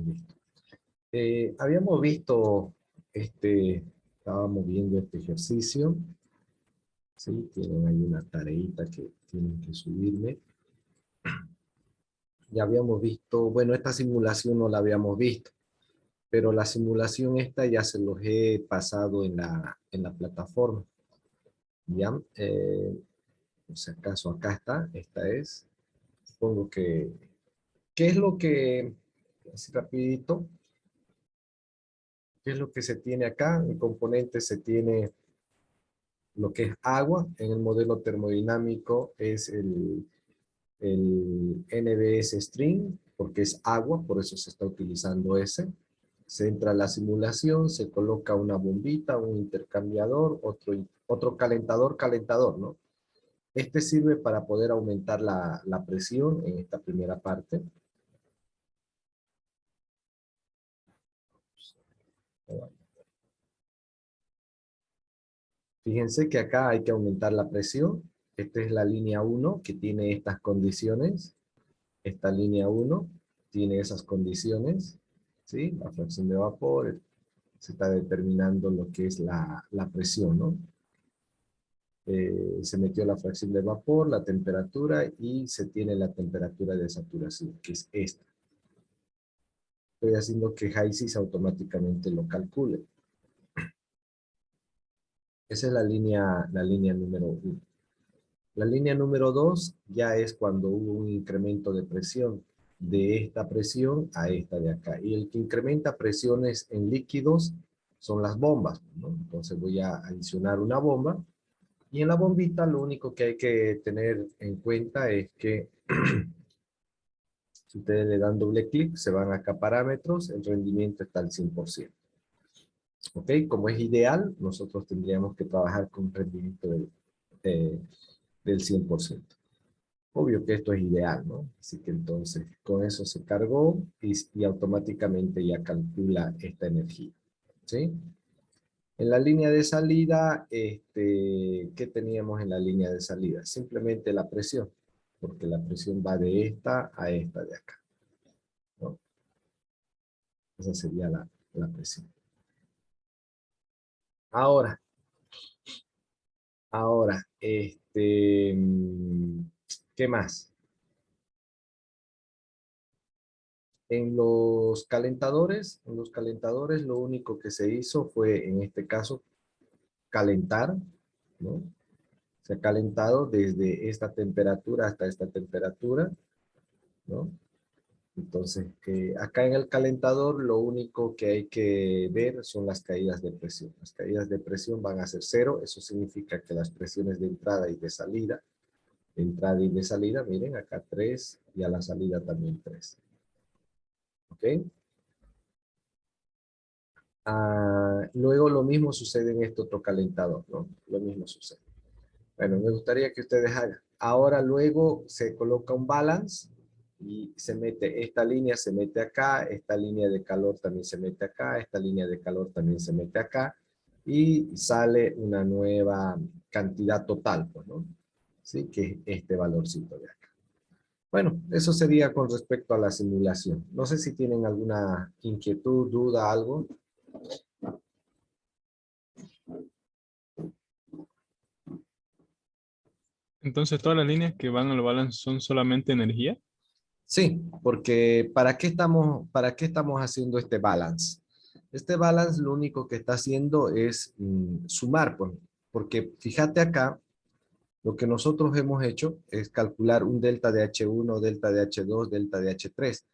Listo. Habíamos visto, estábamos viendo este ejercicio, ¿sí? Tienen ahí una tareita que tienen que subirme. Ya habíamos visto, bueno, esta simulación no la habíamos visto, pero la simulación esta ya se los he pasado en la plataforma. ¿Ya? Por si acaso acá está, esta es. Supongo que, ¿qué es lo que, así rapidito, qué es lo que se tiene acá? En componentes se tiene lo que es agua. En el modelo termodinámico es el NBS string, porque es agua, por eso se está utilizando ese. Se entra a la simulación, se coloca una bombita, un intercambiador, otro calentador, ¿no? Este sirve para poder aumentar la presión en esta primera parte. Fíjense que acá hay que aumentar la presión. Esta es la línea 1 que tiene estas condiciones. Esta línea 1 tiene esas condiciones, ¿sí? La fracción de vapor, se está determinando lo que es la presión, ¿no? Se metió la fracción de vapor, la temperatura y se tiene la temperatura de saturación, que es esta. Estoy haciendo que HYSYS automáticamente lo calcule. Esa es la línea número 1. La línea número 2 ya es cuando hubo un incremento de presión de esta presión a esta de acá. Y el que incrementa presiones en líquidos son las bombas, ¿no? Entonces voy a adicionar una bomba. Y en la bombita lo único que hay que tener en cuenta es que si ustedes le dan doble clic, se van acá a parámetros, el rendimiento está al 100%. ¿Ok? Como es ideal, nosotros tendríamos que trabajar con un rendimiento del 100%. Obvio que esto es ideal, ¿no? Así que entonces con eso se cargó y automáticamente ya calcula esta energía, ¿sí? En la línea de salida, ¿qué teníamos en la línea de salida? Simplemente la presión, porque la presión va de esta a esta de acá, ¿no? Esa sería la presión. Ahora, ¿qué más? En los calentadores lo único que se hizo fue, en este caso, calentar, ¿no? Se ha calentado desde esta temperatura hasta esta temperatura, ¿no? Entonces, acá en el calentador lo único que hay que ver son las caídas de presión. Las caídas de presión van a ser cero, eso significa que las presiones de entrada y de salida, miren, acá 3 y a la salida también 3. ¿Ok? Luego lo mismo sucede en este otro calentador, ¿no? Lo mismo sucede. Bueno, me gustaría que ustedes hagan. Ahora luego se coloca un balance y se mete, esta línea se mete acá, esta línea de calor también se mete acá, esta línea de calor también se mete acá y sale una nueva cantidad total, pues, ¿no? Sí, que es este valorcito de acá. Bueno, eso sería con respecto a la simulación. No sé si tienen alguna inquietud, duda, algo. Entonces todas las líneas que van al balance son solamente energía. Sí, porque para qué estamos haciendo este balance? Este balance lo único que está haciendo es sumar, pues, porque fíjate acá, lo que nosotros hemos hecho es calcular un delta de H1, delta de H2, delta de H3,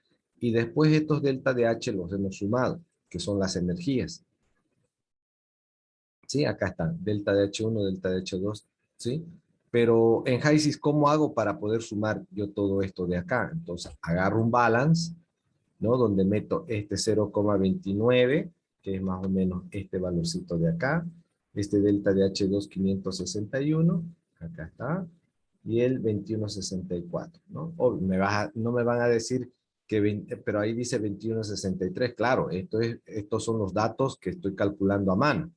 y después estos delta de H los hemos sumado, que son las energías. ¿Sí? Acá están, delta de H1, delta de H2, ¿sí? Pero en HYSYS, ¿cómo hago para poder sumar yo todo esto de acá? Entonces, agarro un balance, ¿no? Donde meto este 0,29, que es más o menos este valorcito de acá, este delta de H2 561, acá está, y el 2164, ¿no? No me van a decir que, pero ahí dice 2163, claro, estos son los datos que estoy calculando a mano,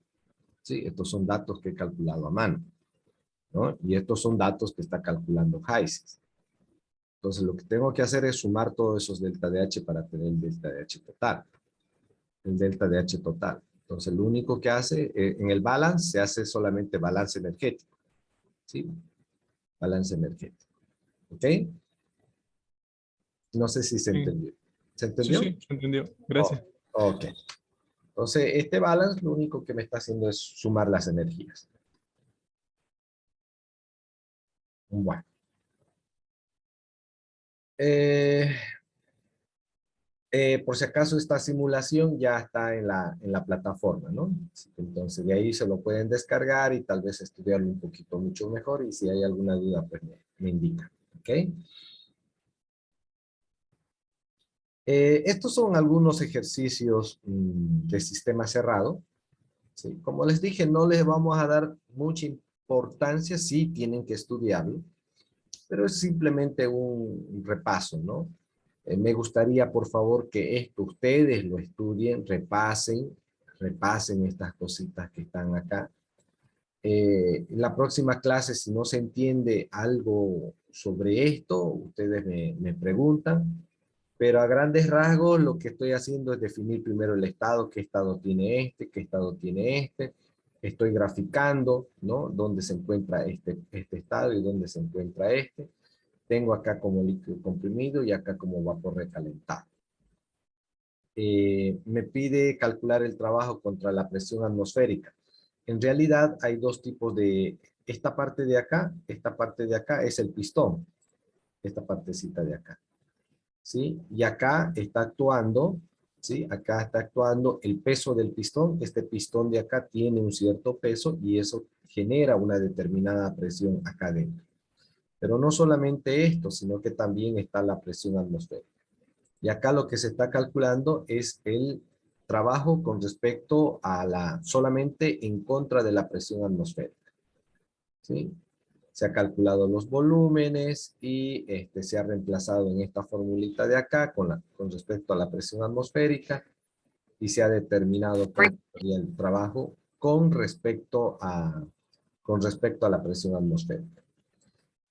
¿sí? Estos son datos que he calculado a mano, ¿no? Y estos son datos que está calculando HYSYS. Entonces, lo que tengo que hacer es sumar todos esos delta de H para tener el delta de H total. El delta de H total. Entonces, lo único que hace, en el balance, se hace solamente balance energético. ¿Sí? Balance energético. ¿Ok? No sé si se Sí, entendió. ¿Se sí, entendió? sí, se entendió. Oh, Gracias. ok. Entonces, este balance lo único que me está haciendo es sumar las energías. Bueno. Eh, por si acaso esta simulación ya está en la plataforma, ¿no? Entonces de ahí se lo pueden descargar y tal vez estudiarlo un poquito mucho mejor y si hay alguna duda pues me indica, ¿ok? Estos son algunos ejercicios de sistema cerrado, ¿sí? Como les dije, no les vamos a dar mucha importancia, sí tienen que estudiarlo, pero es simplemente un repaso, ¿no? Me gustaría, por favor, que esto ustedes lo estudien, repasen estas cositas que están acá. En la próxima clase, si no se entiende algo sobre esto, ustedes me preguntan, pero a grandes rasgos lo que estoy haciendo es definir primero el estado, qué estado tiene este, qué estado tiene este. Estoy graficando, ¿no? Dónde se encuentra este estado y dónde se encuentra este. Tengo acá como líquido comprimido y acá como vapor recalentado. Me pide calcular el trabajo contra la presión atmosférica. En realidad hay dos tipos de, esta parte de acá es el pistón, esta partecita de acá, ¿sí? Y acá está actuando, ¿sí? Acá está actuando el peso del pistón, este pistón de acá tiene un cierto peso y eso genera una determinada presión acá dentro. Pero no solamente esto, sino que también está la presión atmosférica. Y acá lo que se está calculando es el trabajo con respecto a solamente en contra de la presión atmosférica. ¿Sí? Se ha calculado los volúmenes y se ha reemplazado en esta formulita de acá con respecto a la presión atmosférica y se ha determinado cuál sería el trabajo con respecto a la presión atmosférica.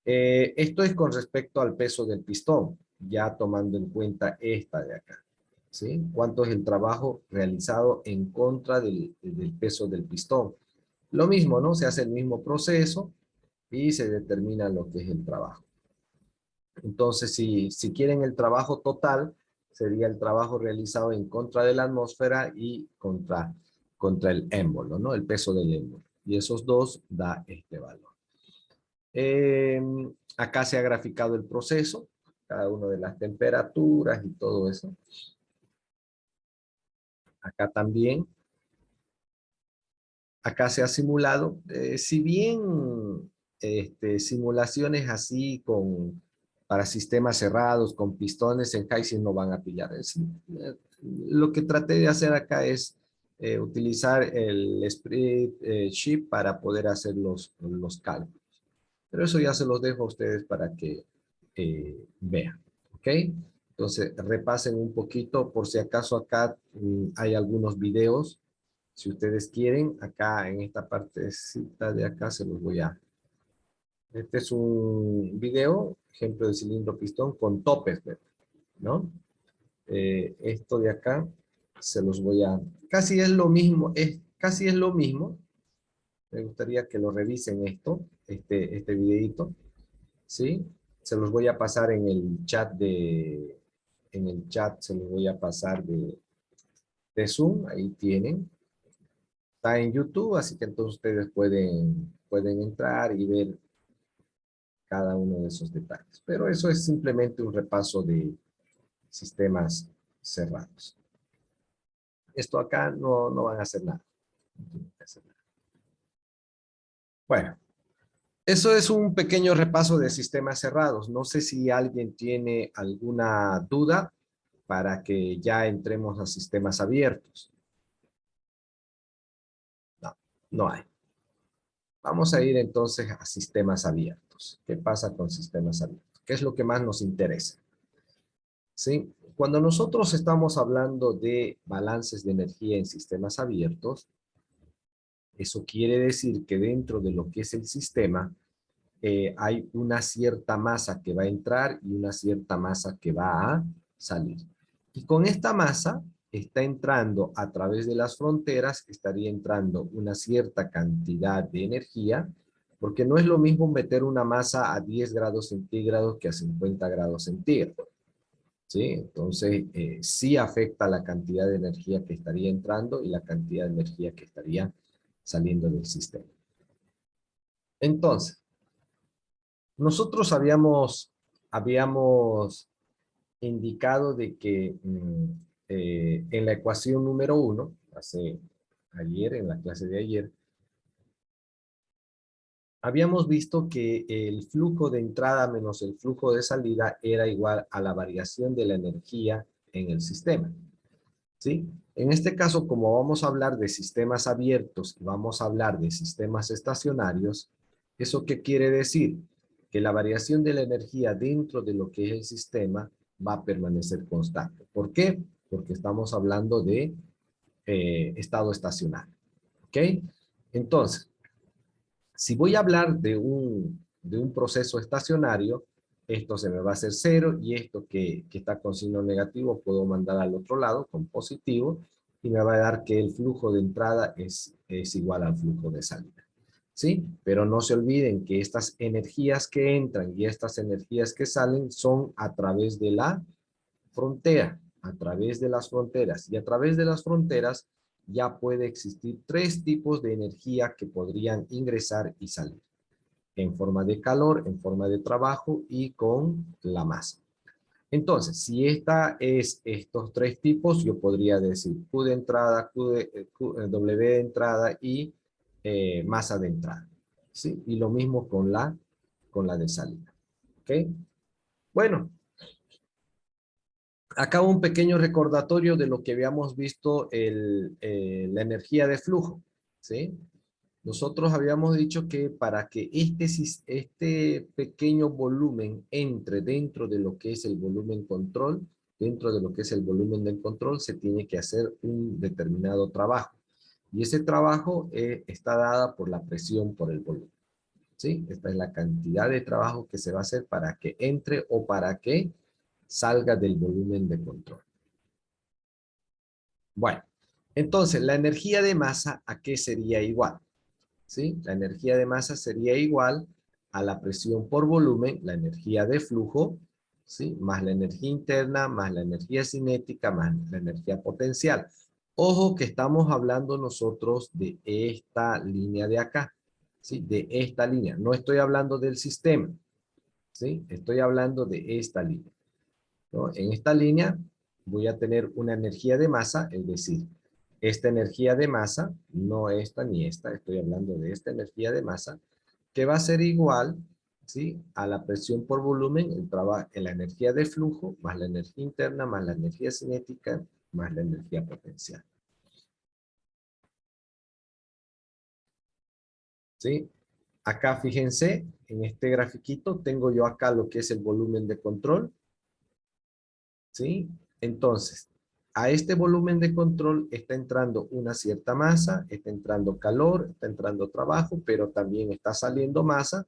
Esto es con respecto al peso del pistón, ya tomando en cuenta esta de acá. ¿Sí? ¿Cuánto es el trabajo realizado en contra del peso del pistón? Lo mismo, ¿no? Se hace el mismo proceso y se determina lo que es el trabajo. Entonces, si quieren el trabajo total, sería el trabajo realizado en contra de la atmósfera y contra el émbolo, ¿no? El peso del émbolo. Y esos dos da este valor. Acá se ha graficado el proceso, cada una de las temperaturas y todo eso. Acá también. Acá se ha simulado, si bien simulaciones así para sistemas cerrados, con pistones en HYSYS no van a pillar. Lo que traté de hacer acá es utilizar el spreadsheet para poder hacer los cálculos. Pero eso ya se los dejo a ustedes para que vean. ¿Ok? Entonces, repasen un poquito, por si acaso acá hay algunos videos. Si ustedes quieren, acá en esta partecita de acá se los voy a... Este es un video, ejemplo de cilindro pistón con topes, ¿no? Esto de acá se los voy a... Casi es lo mismo, casi es lo mismo. Me gustaría que lo revisen este videito. ¿Sí? Se los voy a pasar en el chat en el chat se los voy a pasar de Zoom, ahí tienen. Está en YouTube, así que entonces ustedes pueden entrar y ver cada uno de esos detalles. Pero eso es simplemente un repaso de sistemas cerrados. Esto acá no van a hacer nada. No tienen que hacer nada. Bueno, eso es un pequeño repaso de sistemas cerrados. No sé si alguien tiene alguna duda para que ya entremos a sistemas abiertos. No, no hay. Vamos a ir entonces a sistemas abiertos. ¿Qué pasa con sistemas abiertos? ¿Qué es lo que más nos interesa? ¿Sí? Cuando nosotros estamos hablando de balances de energía en sistemas abiertos, eso quiere decir que dentro de lo que es el sistema, hay una cierta masa que va a entrar y una cierta masa que va a salir. Y con esta masa está entrando a través de las fronteras, estaría entrando una cierta cantidad de energía, porque no es lo mismo meter una masa a 10 grados centígrados que a 50 grados centígrados. ¿Sí? Entonces, sí afecta la cantidad de energía que estaría entrando y la cantidad de energía que estaría saliendo del sistema. Entonces, nosotros habíamos indicado de que en la ecuación número 1, ayer, en la clase de ayer, habíamos visto que el flujo de entrada menos el flujo de salida era igual a la variación de la energía en el sistema. ¿Sí? En este caso, como vamos a hablar de sistemas abiertos y vamos a hablar de sistemas estacionarios, ¿eso qué quiere decir? Que la variación de la energía dentro de lo que es el sistema va a permanecer constante. ¿Por qué? Porque estamos hablando de estado estacionario. ¿Ok? Entonces, si voy a hablar de un proceso estacionario, esto se me va a hacer 0 y esto que está con signo negativo puedo mandar al otro lado con positivo y me va a dar que el flujo de entrada es igual al flujo de salida. ¿Sí? Pero no se olviden que estas energías que entran y estas energías que salen son a través de la frontera, a través de las fronteras. Y a través de las fronteras ya puede existir 3 tipos de energía que podrían ingresar y salir. En forma de calor, en forma de trabajo y con la masa. Entonces, si esta es estos 3 tipos, yo podría decir Q de entrada, W de entrada y masa de entrada. ¿Sí? Y lo mismo con la de salida. ¿Ok? Bueno, acá un pequeño recordatorio de lo que habíamos visto, la energía de flujo, ¿sí? Nosotros habíamos dicho que para que este pequeño volumen entre dentro de lo que es el volumen control, dentro de lo que es el volumen del control, se tiene que hacer un determinado trabajo. Y ese trabajo está dada por la presión por el volumen, ¿sí? Esta es la cantidad de trabajo que se va a hacer para que entre o para que salga del volumen de control. Bueno, entonces la energía de masa, ¿a qué sería igual? ¿Sí? La energía de masa sería igual a la presión por volumen, la energía de flujo, ¿sí? Más la energía interna, más la energía cinética, más la energía potencial. Ojo que estamos hablando nosotros de esta línea de acá, ¿sí? De esta línea. No estoy hablando del sistema, ¿sí? Estoy hablando de esta línea, ¿no? En esta línea voy a tener una energía de masa, es decir, esta energía de masa, no esta ni esta, estoy hablando de esta energía de masa, que va a ser igual, ¿sí? A la presión por volumen, la energía de flujo, más la energía interna, más la energía cinética, más la energía potencial. ¿Sí? Acá fíjense, en este grafiquito tengo yo acá lo que es el volumen de control, ¿sí? Entonces, a este volumen de control está entrando una cierta masa, está entrando calor, está entrando trabajo, pero también está saliendo masa,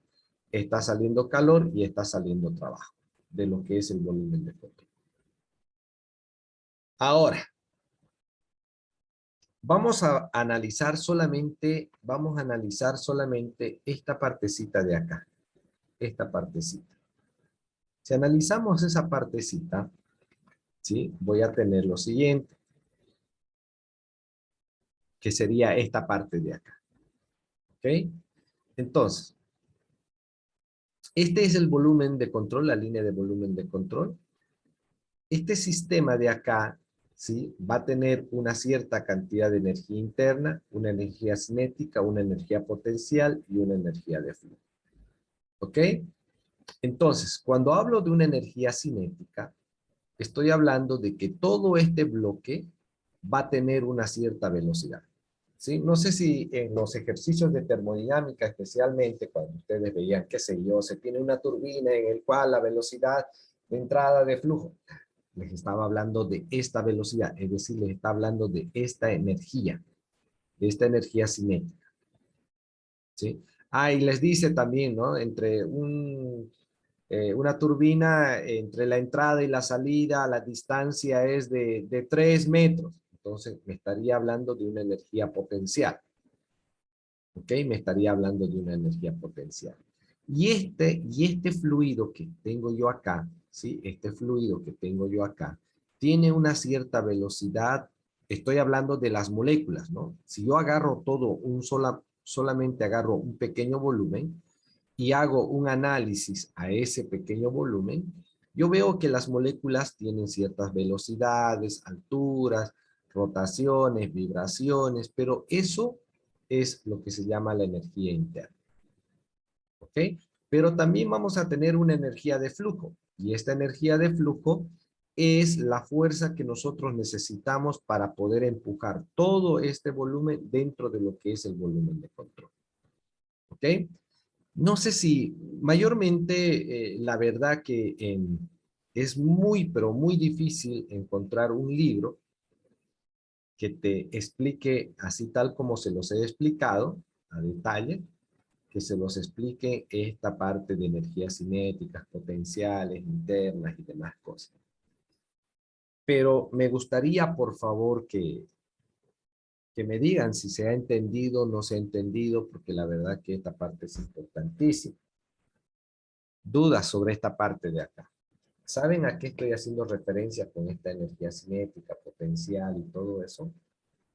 está saliendo calor y está saliendo trabajo de lo que es el volumen de control. Ahora, vamos a analizar solamente esta partecita de acá, esta partecita. Si analizamos esa partecita, ¿sí? Voy a tener lo siguiente, que sería esta parte de acá. ¿Ok? Entonces, este es el volumen de control, la línea de volumen de control. Este sistema de acá, ¿sí? Va a tener una cierta cantidad de energía interna, una energía cinética, una energía potencial y una energía de flujo. ¿Ok? Entonces, cuando hablo de una energía cinética, estoy hablando de que todo este bloque va a tener una cierta velocidad. ¿Sí? No sé si en los ejercicios de termodinámica, especialmente cuando ustedes veían, qué sé yo, se tiene una turbina en el cual la velocidad de entrada de flujo, les estaba hablando de esta velocidad, es decir, les está hablando de esta energía cinética. ¿Sí? Ah, y les dice también, ¿no? Entre una turbina, entre la entrada y la salida, la distancia es de 3 metros. Entonces, me estaría hablando de una energía potencial. ¿Ok? Me estaría hablando de una energía potencial. Y este fluido que tengo yo acá, ¿sí? Este fluido que tengo yo acá, tiene una cierta velocidad. Estoy hablando de las moléculas, ¿no? Si yo agarro todo solamente agarro un pequeño volumen y hago un análisis a ese pequeño volumen, yo veo que las moléculas tienen ciertas velocidades, alturas, rotaciones, vibraciones, pero eso es lo que se llama la energía interna. ¿Ok? Pero también vamos a tener una energía de flujo, y esta energía de flujo es la fuerza que nosotros necesitamos para poder empujar todo este volumen dentro de lo que es el volumen de control. ¿Ok? No sé si, mayormente, la verdad que es muy, pero muy difícil encontrar un libro que te explique así tal como se los he explicado, a detalle, que se los explique esta parte de energías cinéticas, potenciales, internas y demás cosas. Pero me gustaría, por favor, que me digan si se ha entendido o no se ha entendido, porque la verdad que esta parte es importantísima. Dudas sobre esta parte de acá. ¿Saben a qué estoy haciendo referencia con esta energía cinética, potencial y todo eso?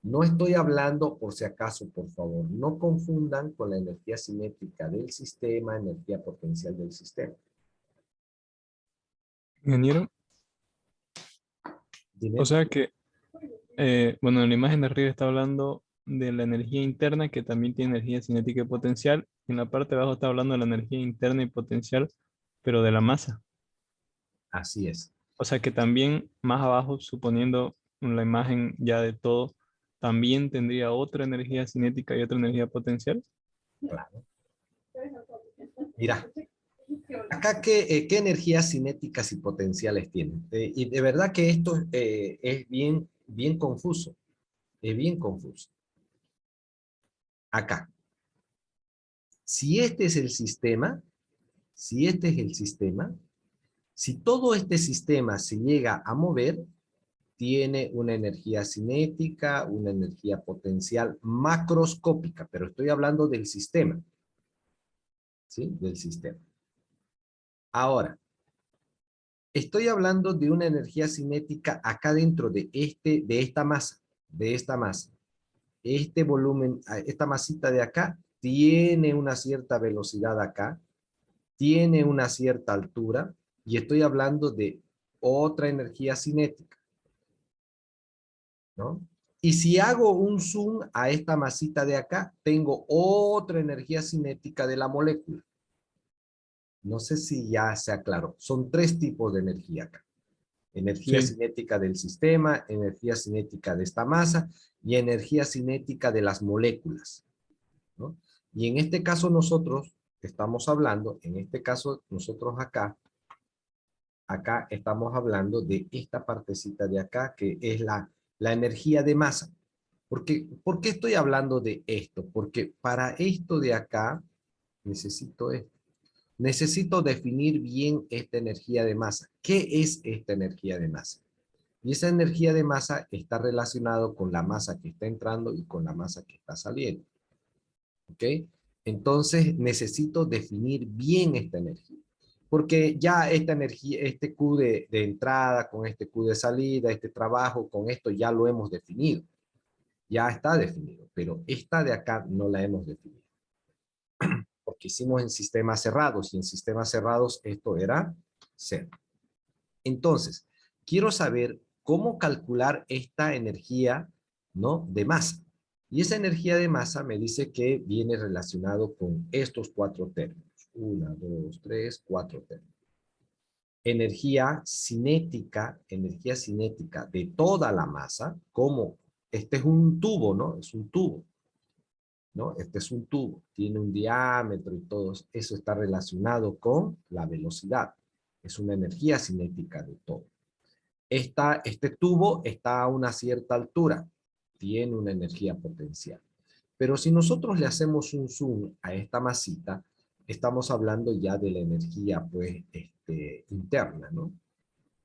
No estoy hablando, por si acaso, por favor, no confundan con la energía cinética del sistema, energía potencial del sistema. Ingeniero, o Dime. sea que, bueno, en la imagen de arriba está hablando de la energía interna que también tiene energía cinética y potencial. En la parte de abajo está hablando de la energía interna y potencial, pero de la masa. Así es. O sea que también más abajo, suponiendo la imagen ya de todo, también tendría otra energía cinética y otra energía potencial. Claro. Mira, acá qué energías cinéticas y potenciales tienen. Y de verdad que esto es bien, bien confuso. Es bien confuso. Acá. Si este es el sistema, si este es el sistema, si todo este sistema se llega a mover, tiene una energía cinética, una energía potencial macroscópica, pero estoy hablando del sistema, ¿sí? Del sistema. Ahora, estoy hablando de una energía cinética acá dentro de esta masa, de esta masa. Este volumen, esta masita de acá, tiene una cierta velocidad acá, tiene una cierta altura, y estoy hablando de otra energía cinética, ¿no? Y si hago un zoom a esta masita de acá, tengo otra energía cinética de la molécula. No sé si ya se aclaró. Son 3 tipos de energía acá. Energía Sí, cinética del sistema, energía cinética de esta masa y energía cinética de las moléculas, ¿no? Y en este caso nosotros estamos hablando, en este caso nosotros acá estamos hablando de esta partecita de acá, que es la energía de masa. ¿Por qué estoy hablando de esto? Porque para esto de acá, necesito esto. Necesito definir bien esta energía de masa. ¿Qué es esta energía de masa? Y esa energía de masa está relacionado con la masa que está entrando y con la masa que está saliendo. ¿Ok? Entonces necesito definir bien esta energía. Porque ya esta energía, este Q de entrada con este Q de salida, este trabajo con esto ya lo hemos definido. Ya está definido, pero esta de acá no la hemos definido. Porque hicimos en sistemas cerrados y en sistemas cerrados esto era cero. Entonces, quiero saber cómo calcular esta energía, ¿no? De masa. Y esa energía de masa me dice que viene relacionado con estos 4 términos. 1, 2, 3, 4 términos. Energía cinética de toda la masa, como este es un tubo, ¿no? Es un tubo, ¿no? Este es un tubo, tiene un diámetro y todo eso está relacionado con la velocidad. Es una energía cinética de todo. Este tubo está a una cierta altura, tiene una energía potencial. Pero si nosotros le hacemos un zoom a esta masita, estamos hablando ya de la energía, pues, interna, ¿no?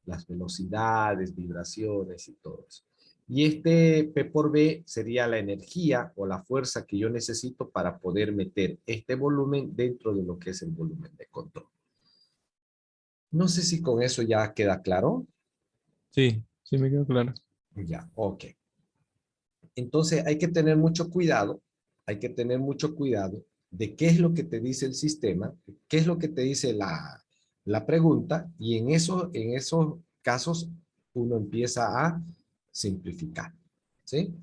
Las velocidades, vibraciones y todo eso. Y este P por B sería la energía o la fuerza que yo necesito para poder meter este volumen dentro de lo que es el volumen de control. No sé si con eso ya queda claro. Sí, sí me quedó claro. Ya, ok. Entonces hay que tener mucho cuidado, hay que tener mucho cuidado de qué es lo que te dice el sistema, qué es lo que te dice la pregunta, y en esos casos uno empieza a simplificar, ¿sí?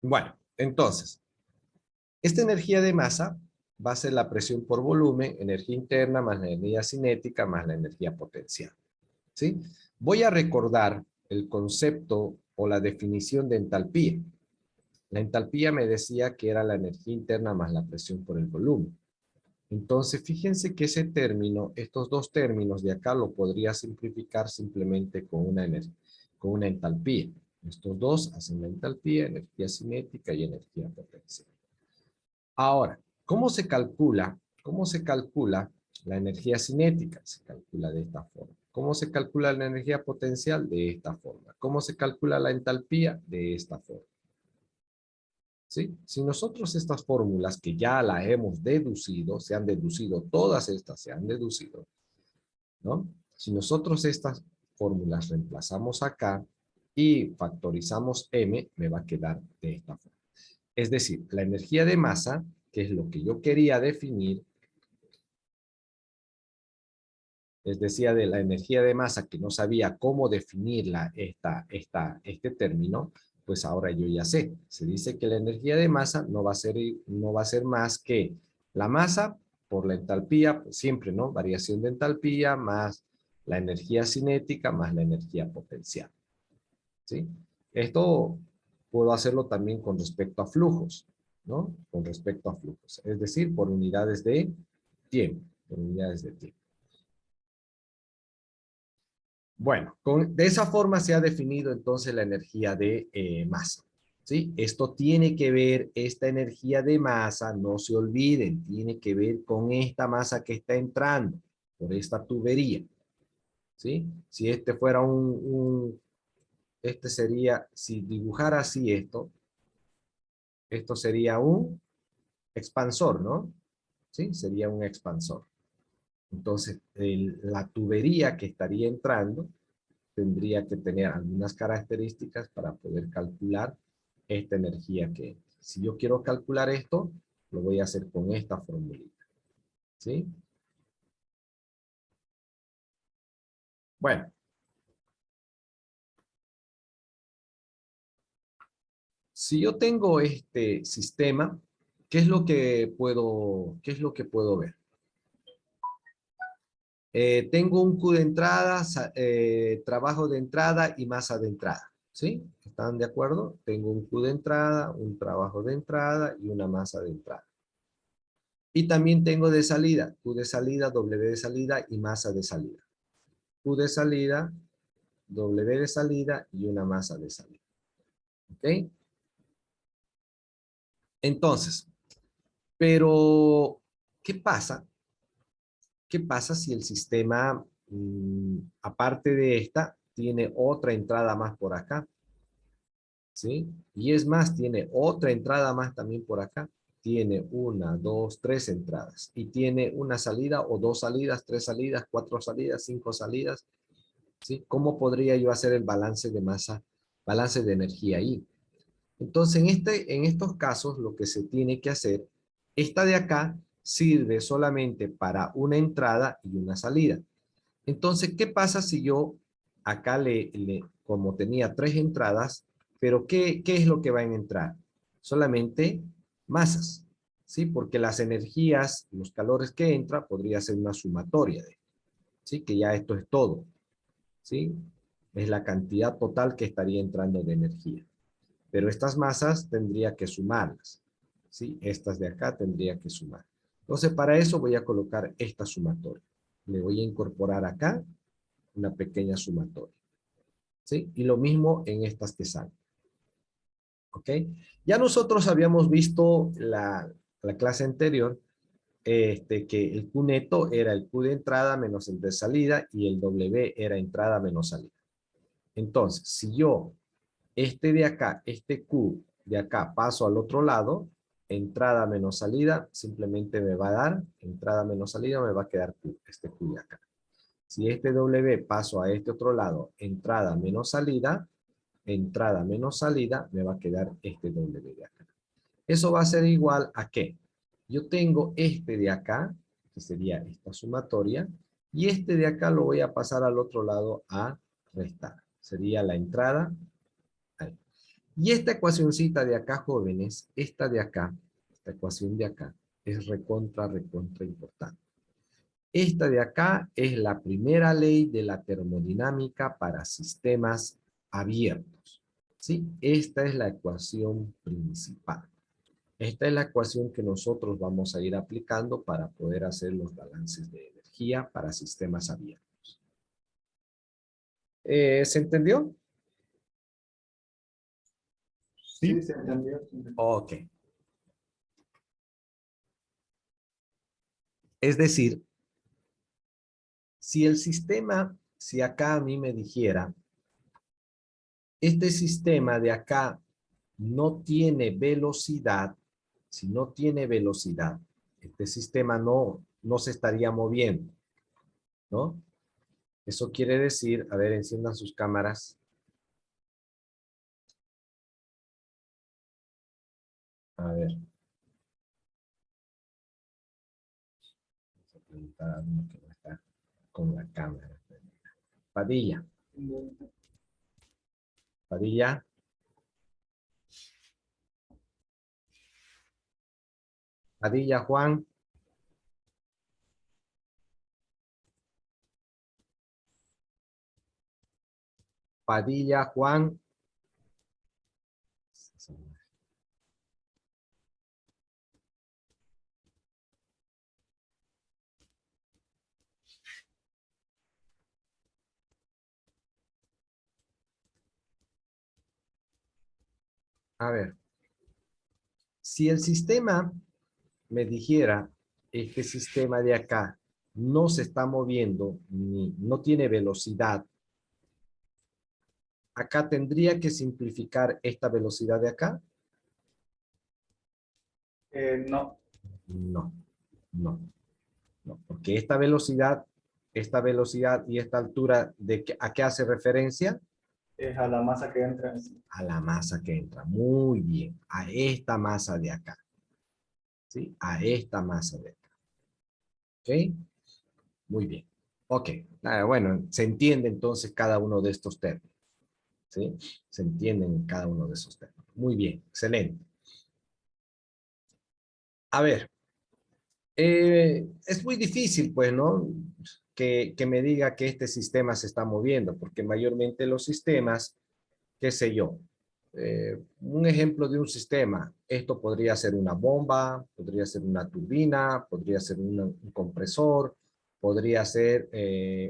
Bueno, entonces, esta energía de masa va a ser la presión por volumen, energía interna más la energía cinética más la energía potencial, ¿sí? Voy a recordar el concepto o la definición de entalpía. La entalpía me decía que era la energía interna más la presión por el volumen. Entonces, fíjense que ese término, estos dos términos de acá lo podría simplificar simplemente con una entalpía. Estos dos hacen la entalpía, energía cinética y energía potencial. Ahora, ¿cómo se calcula? ¿Cómo se calcula la energía cinética? Se calcula de esta forma. ¿Cómo se calcula la energía potencial? De esta forma. ¿Cómo se calcula la entalpía? De esta forma. ¿Sí? Si nosotros estas fórmulas que ya las hemos deducido, se han deducido, todas estas se han deducido, ¿no? Si nosotros estas fórmulas reemplazamos acá y factorizamos m, me va a quedar de esta forma. Es decir, la energía de masa, que es lo que yo quería definir, les decía de la energía de masa que no sabía cómo definirla este término, pues ahora yo ya sé. Se dice que la energía de masa no va a ser más que la masa por la entalpía, pues siempre, ¿no? Variación de entalpía más la energía cinética más la energía potencial, ¿sí? Esto puedo hacerlo también con respecto a flujos, ¿no? Con respecto a flujos, es decir, por unidades de tiempo, por unidades de tiempo. Bueno, de esa forma se ha definido entonces la energía de masa, ¿sí? Esto tiene que ver, esta energía de masa, no se olviden, tiene que ver con esta masa que está entrando por esta tubería, ¿sí? Si este fuera este sería, si dibujara así esto sería un expansor, ¿no? ¿Sí? Sería un expansor. Entonces, la tubería que estaría entrando tendría que tener algunas características para poder calcular esta energía que entra. Si yo quiero calcular esto, lo voy a hacer con esta formulita, ¿sí? Bueno, si yo tengo este sistema, qué es lo que puedo ver? Tengo un Q de entrada, trabajo de entrada y masa de entrada, ¿sí? ¿Están de acuerdo? Tengo un Q de entrada, un trabajo de entrada y una masa de entrada. Y también tengo de salida, Q de salida, W de salida y masa de salida. Q de salida, W de salida y una masa de salida. ¿Ok? Entonces, pero, ¿qué pasa? ¿Qué pasa si el sistema, aparte de esta, tiene otra entrada más por acá? ¿Sí? Y es más, tiene otra entrada más también por acá. Tiene una, dos, tres entradas. Y tiene una salida o dos salidas, tres salidas, cuatro salidas, cinco salidas. ¿Sí? ¿Cómo podría yo hacer el balance de masa, balance de energía ahí? Entonces, en estos casos, lo que se tiene que hacer, esta de acá sirve solamente para una entrada y una salida. Entonces, ¿qué pasa si yo acá como tenía tres entradas, pero ¿qué es lo que va a entrar? Solamente masas, ¿sí? Porque las energías, los calores que entra, podría ser una sumatoria, ¿sí? Que ya esto es todo, ¿sí? Es la cantidad total que estaría entrando de energía. Pero estas masas tendría que sumarlas, ¿sí? Estas de acá tendría que sumar. Entonces, para eso voy a colocar esta sumatoria. Le voy a incorporar acá una pequeña sumatoria. ¿Sí? Y lo mismo en estas que salen. ¿Ok? Ya nosotros habíamos visto la clase anterior que el Q neto era el Q de entrada menos el de salida y el W era entrada menos salida. Entonces, si yo de acá, este Q de acá paso al otro lado, entrada menos salida, simplemente me va a dar, entrada menos salida, me va a quedar Q, este Q de acá. Si este W paso a este otro lado, entrada menos salida, me va a quedar este W de acá. Eso va a ser igual a ¿qué? Yo tengo este de acá, que sería esta sumatoria, y este de acá lo voy a pasar al otro lado a restar. Sería la entrada ahí. Y esta ecuacioncita de acá, jóvenes, esta de acá, esta ecuación de acá, es recontra importante. Esta de acá es la primera ley de la termodinámica para sistemas abiertos. ¿Sí? Esta es la ecuación principal. Esta es la ecuación que nosotros vamos a ir aplicando para poder hacer los balances de energía para sistemas abiertos. ¿Se entendió? Sí. Se entendió. Ok. Es decir, si acá a mí me dijera, este sistema de acá no tiene velocidad, si no tiene velocidad, este sistema no se estaría moviendo, ¿no? Eso quiere decir, a ver, enciendan sus cámaras. A ver. Vamos a preguntar a uno que no está con la cámara. Padilla. Padilla. Padilla, Juan. Padilla, Juan. A ver. Si el sistema me dijera, este sistema de acá no se está moviendo, ni no tiene velocidad, acá tendría que simplificar esta velocidad de acá. No, No, no, no, porque esta velocidad y esta altura, ¿a qué hace referencia? es a la masa que entra. A la masa que entra. Muy bien, a esta masa de acá. ¿Sí? A esta masa de acá. ¿Ok? Muy bien. Ok. Bueno, se entiende entonces cada uno de estos términos. ¿Sí? Se entienden cada uno de esos términos. Muy bien, excelente. A ver, es muy difícil, pues, ¿no? Que me diga que este sistema se está moviendo, porque mayormente los sistemas, qué sé yo, un ejemplo de un sistema, esto podría ser una bomba, podría ser una turbina, podría ser un compresor, podría ser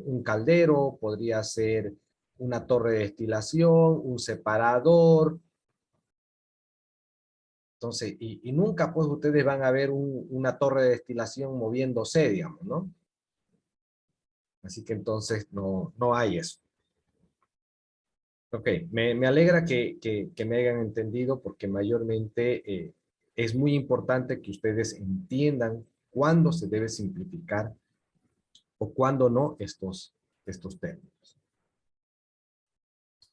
un caldero, podría ser una torre de destilación, un separador. Entonces, y nunca pues ustedes van a ver una torre de destilación moviéndose, digamos, ¿no? Así que entonces no hay eso. Ok, me alegra que me hayan entendido porque mayormente es muy importante que ustedes entiendan cuándo se debe simplificar o cuándo no estos términos.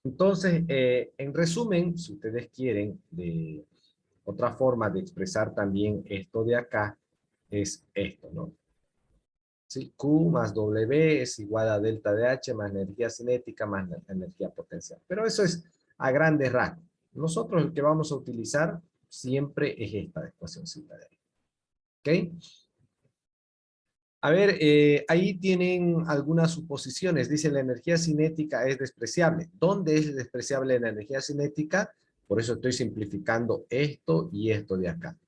Entonces, en resumen, si ustedes quieren, de otra forma de expresar también esto de acá es esto, ¿no? ¿Sí? Q más W es igual a delta de H más energía cinética más la energía potencial. Pero eso es a grandes rasgos. Nosotros el que vamos a utilizar siempre es esta ecuacióncita de ahí. ¿Ok? A ver, ahí tienen algunas suposiciones. Dice la energía cinética es despreciable. ¿Dónde es despreciable la energía cinética? Por eso estoy simplificando esto y esto de acá.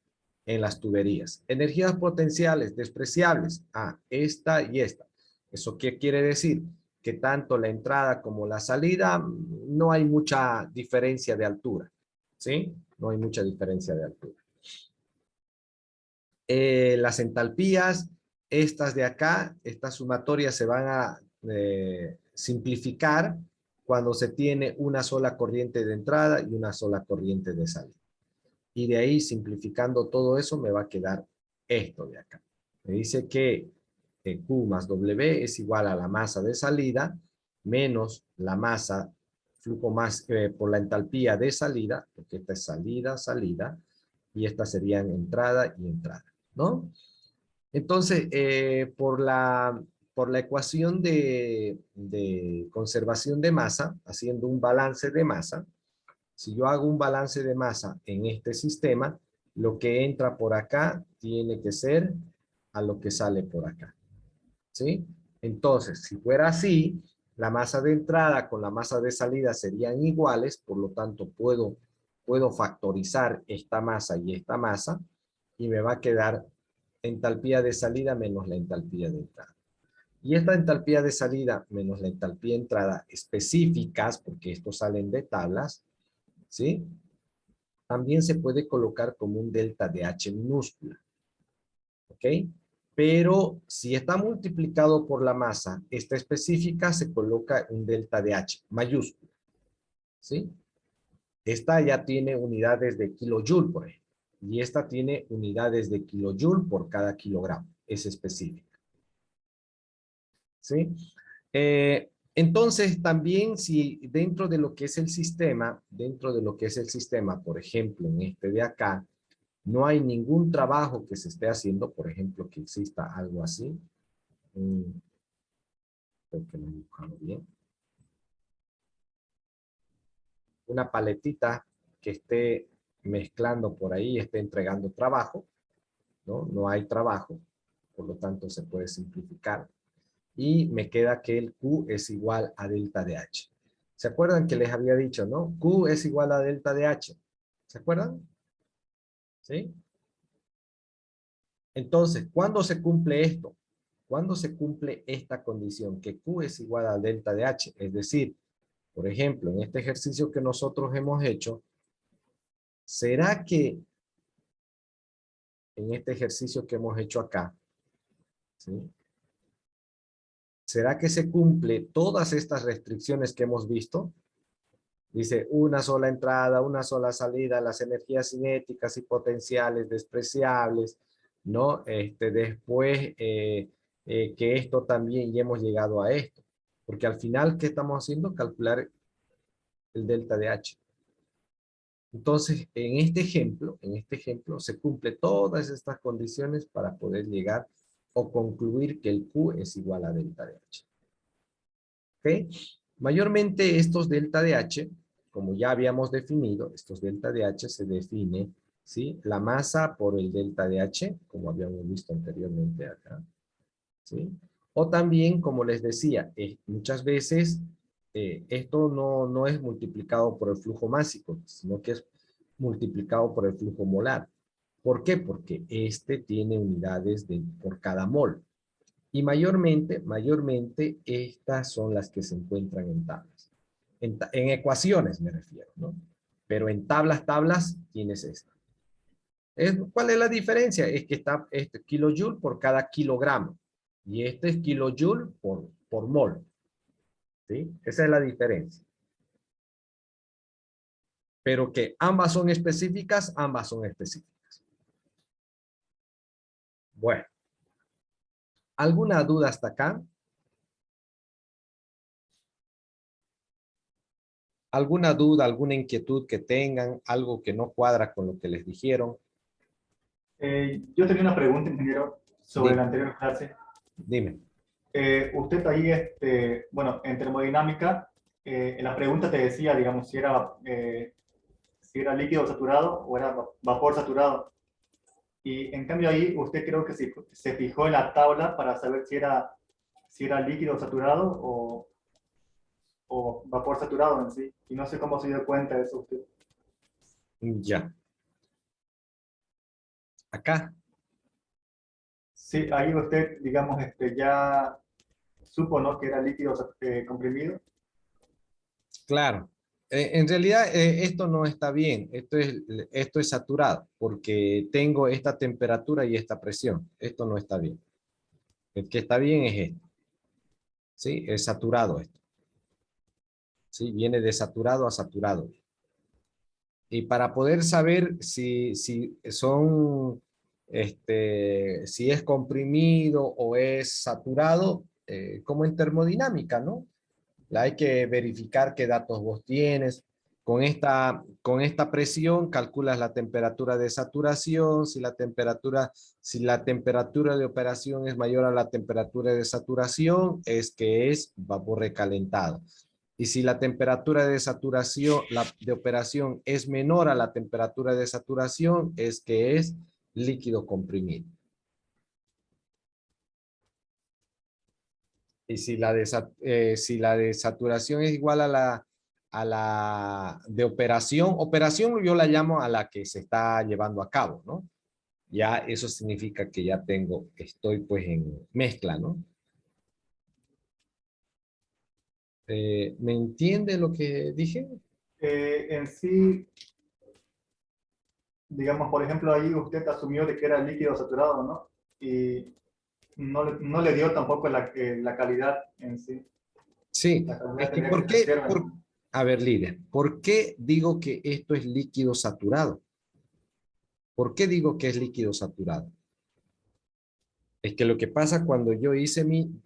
En las tuberías. Energías potenciales despreciables. Esta y esta. ¿Eso qué quiere decir? que tanto la entrada como la salida no hay mucha diferencia de altura, ¿sí? No hay mucha diferencia de altura. Las entalpías, estas de acá, estas sumatorias se van a simplificar cuando se tiene una sola corriente de entrada y una sola corriente de salida. Y de ahí, simplificando todo eso, me va a quedar esto de acá. Me dice que Q más W es igual a la masa de salida menos la masa, flujo más por la entalpía de salida, porque esta es salida, salida, y estas serían entrada y entrada, ¿no? Entonces, por la ecuación de conservación de masa, haciendo un balance de masa, si yo hago un balance de masa en este sistema, lo que entra por acá tiene que ser a lo que sale por acá, ¿sí? Entonces, si fuera así, la masa de entrada con la masa de salida serían iguales, por lo tanto puedo factorizar esta masa y me va a quedar entalpía de salida menos la entalpía de entrada. Y esta entalpía de salida menos la entalpía de entrada específicas, porque estos salen de tablas, ¿sí? También se puede colocar como un delta de H minúscula, ¿ok? Pero si está multiplicado por la masa, esta específica se coloca un delta de H mayúscula, ¿sí? Esta ya tiene unidades de kilojoule, por ejemplo, y esta tiene unidades de kilojoule por cada kilogramo, es específica, ¿sí? Entonces, también si dentro de lo que es el sistema, por ejemplo, en este de acá, no hay ningún trabajo que se esté haciendo, por ejemplo, que exista algo así. Creo que lo he dibujado bien. Una paletita que esté mezclando por ahí, esté entregando trabajo, ¿no? No hay trabajo, por lo tanto se puede simplificar. Y me queda que el Q es igual a delta de H. ¿Se acuerdan que les había dicho, no? Q es igual a delta de H. ¿Se acuerdan? ¿Sí? Entonces, ¿cuándo se cumple esto? ¿Cuándo se cumple esta condición? Que Q es igual a delta de H. Es decir, por ejemplo, en este ejercicio que nosotros hemos hecho, ¿será que en este ejercicio que hemos hecho acá, ¿sí? ¿Será que se cumple todas estas restricciones que hemos visto? Dice, una sola entrada, una sola salida, las energías cinéticas y potenciales despreciables, ¿no? Después, que esto también, y hemos llegado a esto. Porque al final, ¿qué estamos haciendo? Calcular el delta de H. Entonces, en este ejemplo, se cumple todas estas condiciones para poder llegar o concluir que el Q es igual a delta de H. ¿Ok? Mayormente estos delta de H, como ya habíamos definido, estos delta de H se define, ¿sí? La masa por el delta de H, como habíamos visto anteriormente acá, ¿sí? O también, como les decía, muchas veces esto no es multiplicado por el flujo másico, sino que es multiplicado por el flujo molar. ¿Por qué? Porque este tiene unidades por cada mol. Y mayormente estas son las que se encuentran en tablas. En ecuaciones me refiero, ¿no? Pero en tablas tienes esta. ¿Cuál es la diferencia? Es que está kilojoule por cada kilogramo. Y este es kilojoule por mol. ¿Sí? Esa es la diferencia. Pero que ambas son específicas, ambas son específicas. Bueno. ¿Alguna duda hasta acá? ¿Alguna duda, alguna inquietud que tengan? ¿Algo que no cuadra con lo que les dijeron? Yo tenía una pregunta, ingeniero, sobre la Dime. anterior clase. Dime. Usted ahí, bueno, en termodinámica, en la pregunta te decía, digamos, si era líquido saturado o era vapor saturado. Y en cambio ahí usted creo que se fijó en la tabla para saber si era líquido saturado o vapor saturado en sí. Y no sé cómo se dio cuenta de eso usted. Ya. Acá. Sí, ahí usted, digamos, ya supo, ¿no?, que era líquido comprimido. Claro. En realidad esto no está bien, esto es saturado, porque tengo esta temperatura y esta presión. Esto no está bien. El que está bien es esto. ¿Sí? Es saturado esto. ¿Sí? Viene de saturado a saturado. Y para poder saber si son, si es comprimido o es saturado, como en termodinámica, ¿no? Hay que verificar qué datos vos tienes. Con esta presión calculas la temperatura de saturación. Si la temperatura de operación es mayor a la temperatura de saturación, es que es vapor recalentado. Y si la temperatura de saturación, de operación es menor a la temperatura de saturación, es que es líquido comprimido. Y si si la de saturación es igual a la de operación yo la llamo a la que se está llevando a cabo, ¿no? Ya eso significa que ya estoy pues en mezcla, ¿no? ¿Me entiende lo que dije? En sí, digamos, por ejemplo, ahí usted asumió de que era líquido saturado, ¿no? Y no le dio tampoco la calidad en sí. Sí, La calidad es que tendría que ¿por ser qué? cero, ¿no? A ver, líder, ¿por qué digo que esto es líquido saturado? ¿Por qué digo que es líquido saturado? Es que lo que pasa cuando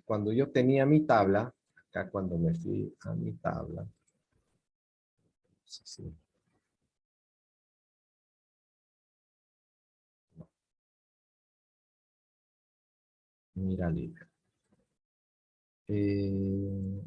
cuando yo tenía mi tabla, acá cuando me fui a mi tabla, sí, sí. Mira, líder. Eh,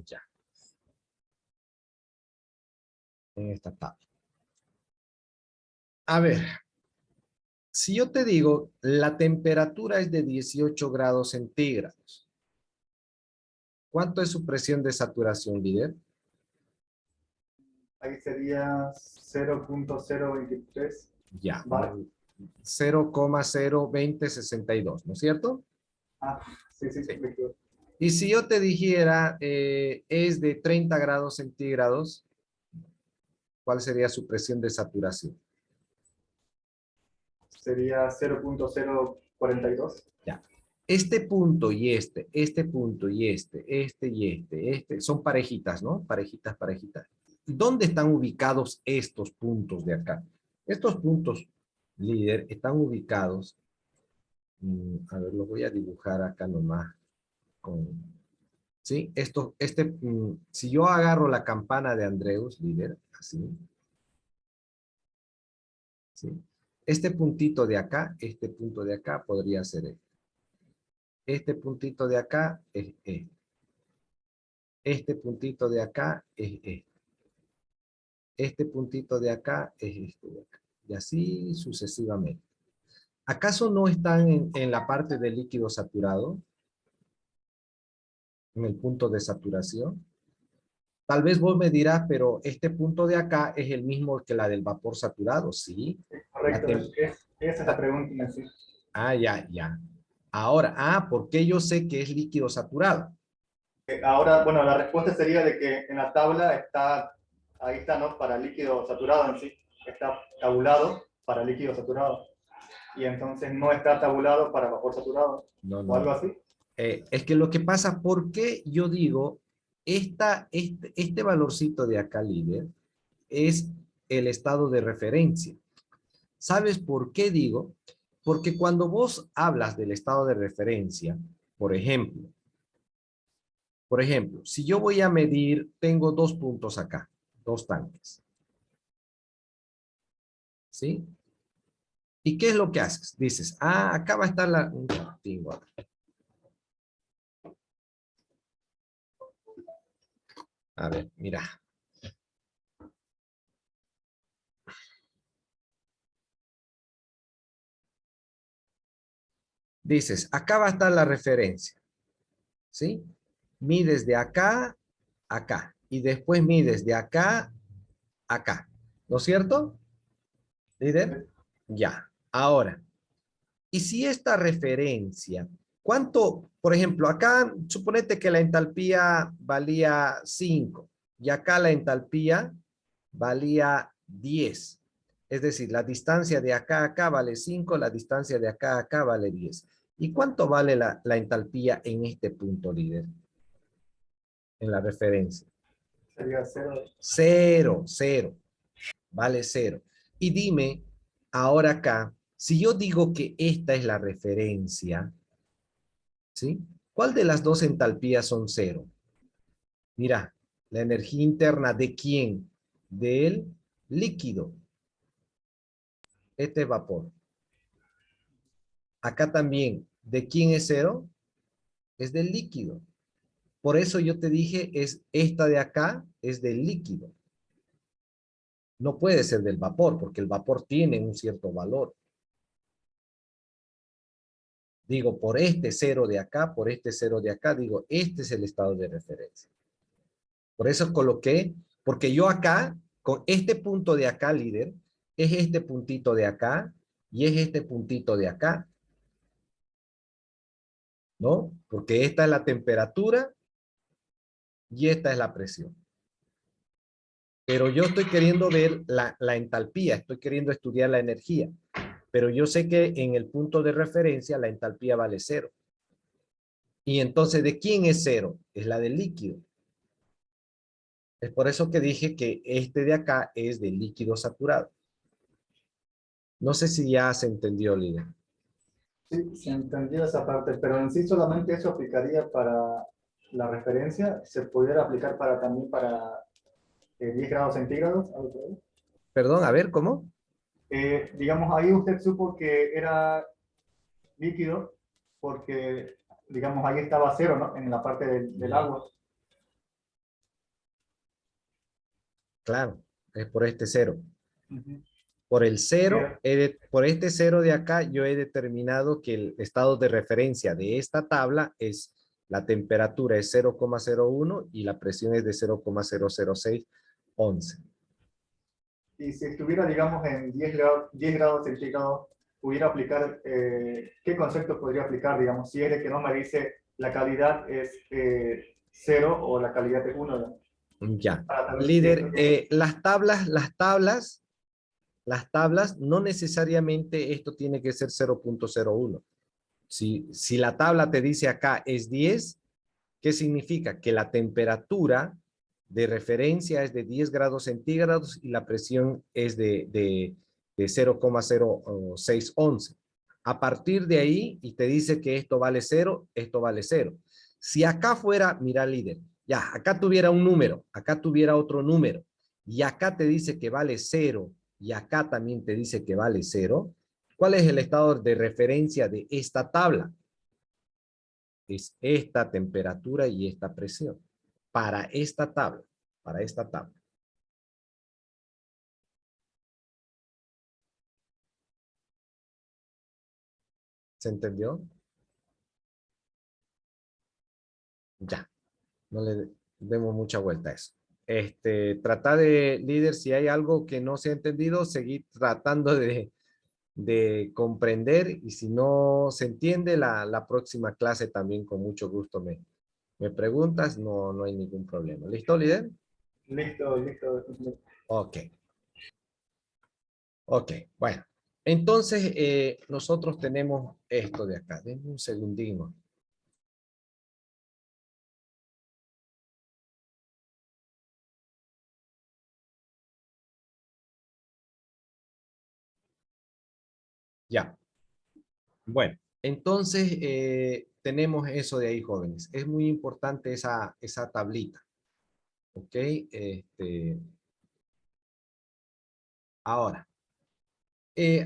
ya, en esta tabla. A ver, si yo te digo, la temperatura es de 18 grados centígrados, ¿cuánto es su presión de saturación, líder? Ahí sería 0.023 Ya, bar. 0,02062, ¿no es cierto? Ah, sí, sí, Sí. me equivoco. Y si yo te dijera, es de 30 grados centígrados, ¿cuál sería su presión de saturación? Sería 0.042. Ya. Este punto y este punto y este, son parejitas, ¿no? Parejitas, parejitas. ¿Dónde están ubicados estos puntos de acá? Estos puntos, líder, están ubicados, a ver, lo voy a dibujar acá nomás, ¿sí? Si yo agarro la campana de Andreus, líder, así, ¿sí? Este puntito de acá, este punto de acá podría ser este. Este puntito de acá es este. Este puntito de acá es este. Este puntito de acá es este de acá. Y así sucesivamente. ¿Acaso no están en la parte del líquido saturado? En el punto de saturación. Tal vez vos me dirás, pero este punto de acá es el mismo que la del vapor saturado. Sí. La Correcto, tem- esa es la pregunta en sí. ya, ya. Ahora, ¿por qué yo sé que es líquido saturado? Ahora, bueno, la respuesta sería de que en la tabla está, ahí está, ¿no? Para líquido saturado en sí. Está tabulado para líquido saturado. Y entonces no está tabulado para vapor saturado. No, O algo no. así. Es que lo que pasa, ¿por qué yo digo, este valorcito de acá, líder, es el estado de referencia? ¿Sabes por qué digo? Porque cuando vos hablas del estado de referencia, por ejemplo, si yo voy a medir, tengo dos puntos acá, dos tanques, ¿sí? ¿Y qué es lo que haces? Dices, acá va a estar tengo acá. A ver, mira. Dices, acá va a estar la referencia, ¿sí? Mides de acá a acá. Y después mides de acá a acá. ¿No es cierto? ¿Líder? Ya. Ahora, ¿y si esta referencia, cuánto, por ejemplo, acá, suponete que la entalpía valía 5 y acá la entalpía valía 10. Es decir, la distancia de acá a acá vale 5, la distancia de acá a acá vale 10. ¿Y cuánto vale la entalpía en este punto, líder? En la referencia. Sería 0. 0, 0. Vale 0. Y dime, ahora acá, si yo digo que esta es la referencia, ¿sí? ¿Cuál de las dos entalpías son 0? Mira, la energía interna ¿de quién? Del líquido. Este es vapor. Acá también, ¿de quién es 0? Es del líquido. Por eso yo te dije, esta de acá es del líquido. No puede ser del vapor, porque el vapor tiene un cierto valor. Digo, por este 0 de acá, por este 0 de acá, digo, este es el estado de referencia. Por eso coloqué, porque yo acá, con este punto de acá, líder, es este puntito de acá y es este puntito de acá, ¿no? Porque esta es la temperatura y esta es la presión. Pero yo estoy queriendo ver la entalpía, estoy queriendo estudiar la energía. Pero yo sé que en el punto de referencia la entalpía vale 0. Y entonces, ¿de quién es 0? Es la del líquido. Es por eso que dije que este de acá es de líquido saturado. No sé si ya se entendió, líder. Sí, se entendió esa parte, pero en sí solamente eso aplicaría para la referencia. ¿Se pudiera aplicar para también para 10 grados centígrados? ¿Algo por ahí? Perdón, a ver, ¿cómo? Digamos, ahí usted supo que era líquido porque, digamos, ahí estaba 0, ¿no? En la parte del agua. Claro, es por este 0. Ujú. Por el 0, Pero, por este 0 de acá, yo he determinado que el estado de referencia de esta tabla es la temperatura es 0,01 y la presión es de 0,00611. y si estuviera, digamos, en 10 grados centígrados, pudiera aplicar, ¿qué concepto podría aplicar, digamos, si es de que no me dice la calidad es 0 o la calidad es 1, ¿no? Ya. Para saber si esto Líder, tiene... las tablas, no necesariamente esto tiene que ser 0,01. Si la tabla te dice acá es 10, ¿qué significa? Que la temperatura de referencia es de 10 grados centígrados y la presión es de 0,0611. A partir de ahí, y te dice que esto vale 0, esto vale 0. Si acá fuera, mira líder, ya, acá tuviera un número, acá tuviera otro número, y acá te dice que vale 0, y acá también te dice que vale 0, ¿cuál es el estado de referencia de esta tabla? Es esta temperatura y esta presión. Para esta tabla, para esta tabla. ¿Se entendió? Ya, no le demos mucha vuelta a eso. Trata de, líder, si hay algo que no se ha entendido, seguir tratando de comprender y si no se entiende, la próxima clase también con mucho gusto me preguntas, no hay ningún problema. ¿Listo, líder? Listo, listo. Ok. Ok, bueno. Entonces, nosotros tenemos esto de acá. Denme un segundino. Ya. Bueno, entonces tenemos eso de ahí, jóvenes. Es muy importante esa tablita. Ok. Ahora,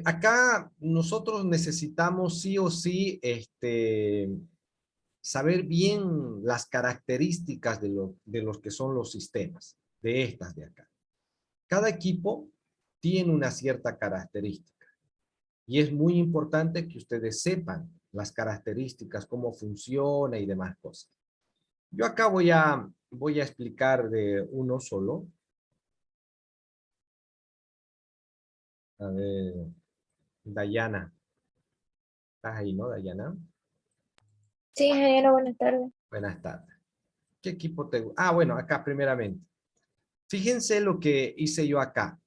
acá nosotros necesitamos sí o sí saber bien las características de los que son los sistemas, de estas de acá. Cada equipo tiene una cierta característica y es muy importante que ustedes sepan las características, cómo funciona y demás cosas. Yo acá voy a explicar de uno solo. A ver, Dayana. ¿Estás ahí, no, Dayana? Sí, ingeniero, buenas tardes. Buenas tardes. ¿Qué equipo te gusta? Ah, bueno, acá primeramente. Fíjense lo que hice yo acá.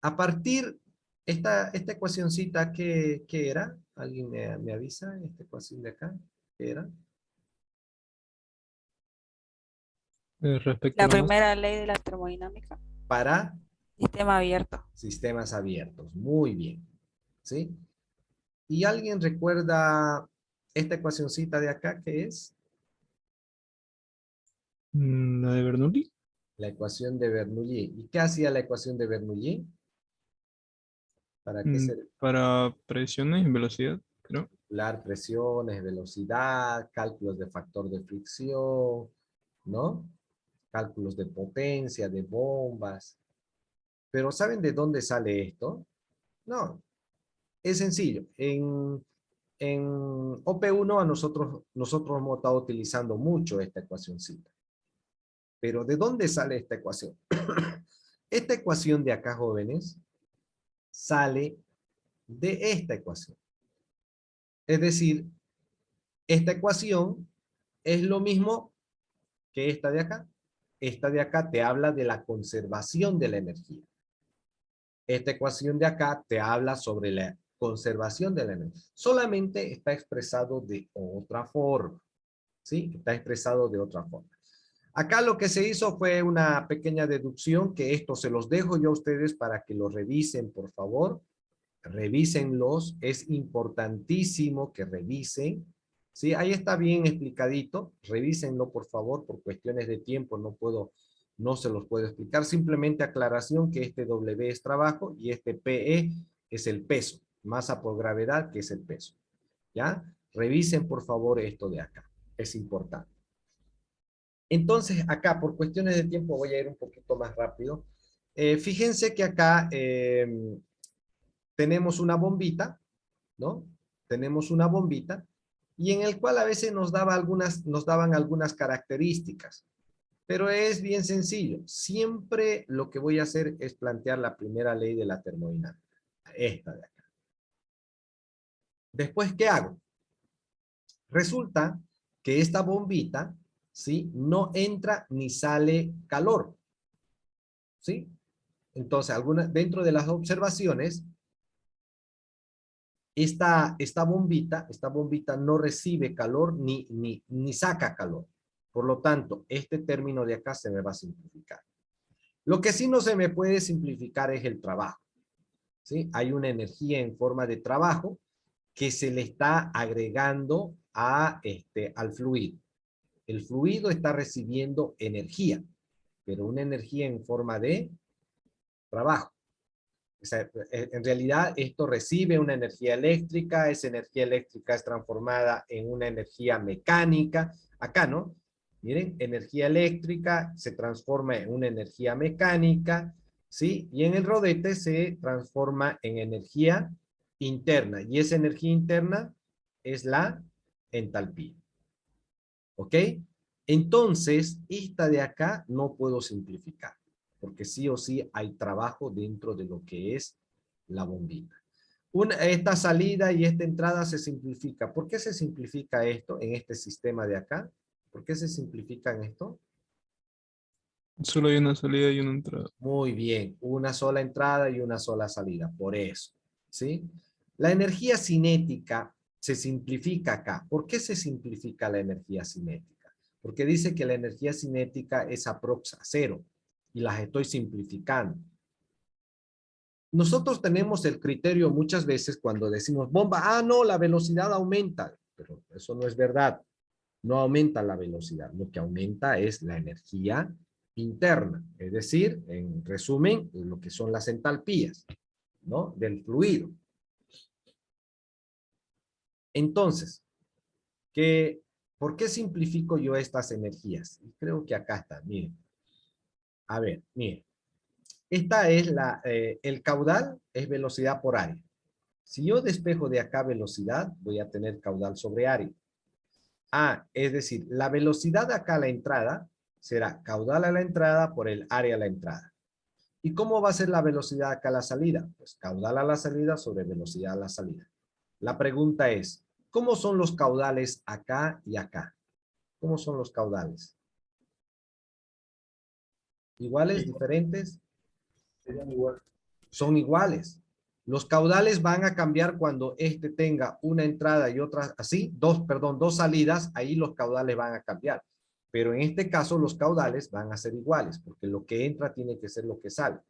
A partir, esta ecuacioncita, ¿qué era? ¿Alguien me avisa? Esta ecuación de acá, ¿qué era? Respecto a La la masa. primera ley de la termodinámica, Para sistema abierto. sistemas abiertos. Muy bien. ¿Sí? ¿Y alguien recuerda esta ecuacioncita de acá qué es? La de Bernoulli. La ecuación de Bernoulli. ¿Y qué hacía la ecuación de Bernoulli? ¿Para qué se Para presiones y velocidad, creo. calcular presiones, velocidad, cálculos de factor de fricción, ¿no? Cálculos de potencia, de bombas. Pero ¿saben de dónde sale esto? No, es sencillo. En OP1 nosotros hemos estado utilizando mucho esta ecuacióncita. Pero ¿de dónde sale esta ecuación? Esta ecuación de acá, jóvenes, sale de esta ecuación. Es decir, esta ecuación es lo mismo que esta de acá. Esta de acá te habla de la conservación de la energía. Esta ecuación de acá te habla sobre la conservación de la energía. Solamente está expresado de otra forma. ¿Sí? Está expresado de otra forma. Acá lo que se hizo fue una pequeña deducción, que esto se los dejo yo a ustedes para que lo revisen, por favor. Revísenlos, es importantísimo que revisen. ¿Sí? Ahí está bien explicadito, revísenlo por favor, por cuestiones de tiempo no se los puedo explicar. Simplemente aclaración que este W es trabajo y este PE es el peso, masa por gravedad, que es el peso. ¿Ya? Revisen por favor esto de acá, es importante. Entonces, acá, por cuestiones de tiempo, voy a ir un poquito más rápido. Fíjense que acá tenemos una bombita, ¿no? Tenemos una bombita, y en el cual a veces nos daban algunas características. Pero es bien sencillo. Siempre lo que voy a hacer es plantear la primera ley de la termodinámica. Esta de acá. Después, ¿qué hago? Resulta que esta bombita, ¿sí? No entra ni sale calor, ¿sí? Entonces, dentro de las observaciones, esta bombita no recibe calor ni saca calor. Por lo tanto, este término de acá se me va a simplificar. Lo que sí no se me puede simplificar es el trabajo, ¿sí? Hay una energía en forma de trabajo que se le está agregando al fluido. El fluido está recibiendo energía, pero una energía en forma de trabajo. O sea, en realidad esto recibe una energía eléctrica, esa energía eléctrica es transformada en una energía mecánica. Acá, ¿no? Miren, energía eléctrica se transforma en una energía mecánica, ¿sí? Y en el rodete se transforma en energía interna. Y esa energía interna es la entalpía. ¿Ok? Entonces, esta de acá no puedo simplificar, porque sí o sí hay trabajo dentro de lo que es la bombita. Esta salida y esta entrada se simplifica. ¿Por qué se simplifica esto en este sistema de acá? ¿Por qué se simplifica en esto? Solo hay una salida y una entrada. Muy bien, una sola entrada y una sola salida, por eso, ¿sí? La energía cinética se simplifica acá. ¿Por qué se simplifica la energía cinética? Porque dice que la energía cinética es aprox a cero y las estoy simplificando. Nosotros tenemos el criterio muchas veces cuando decimos bomba, no, la velocidad aumenta, pero eso no es verdad. No aumenta la velocidad, lo que aumenta es la energía interna, es decir, en resumen, lo que son las entalpías, ¿no? Del fluido. Entonces, ¿por qué simplifico yo estas energías? Creo que acá está, miren. A ver, miren. Esta es el caudal es velocidad por área. Si yo despejo de acá velocidad, voy a tener caudal sobre área. Es decir, la velocidad acá a la entrada será caudal a la entrada por el área a la entrada. ¿Y cómo va a ser la velocidad acá a la salida? Pues caudal a la salida sobre velocidad a la salida. La pregunta es, ¿cómo son los caudales acá y acá? ¿Cómo son los caudales? ¿Iguales, diferentes? Serían igual. Son iguales. Los caudales van a cambiar cuando este tenga una entrada y otra así, dos salidas, ahí los caudales van a cambiar. Pero en este caso los caudales van a ser iguales, porque lo que entra tiene que ser lo que sale.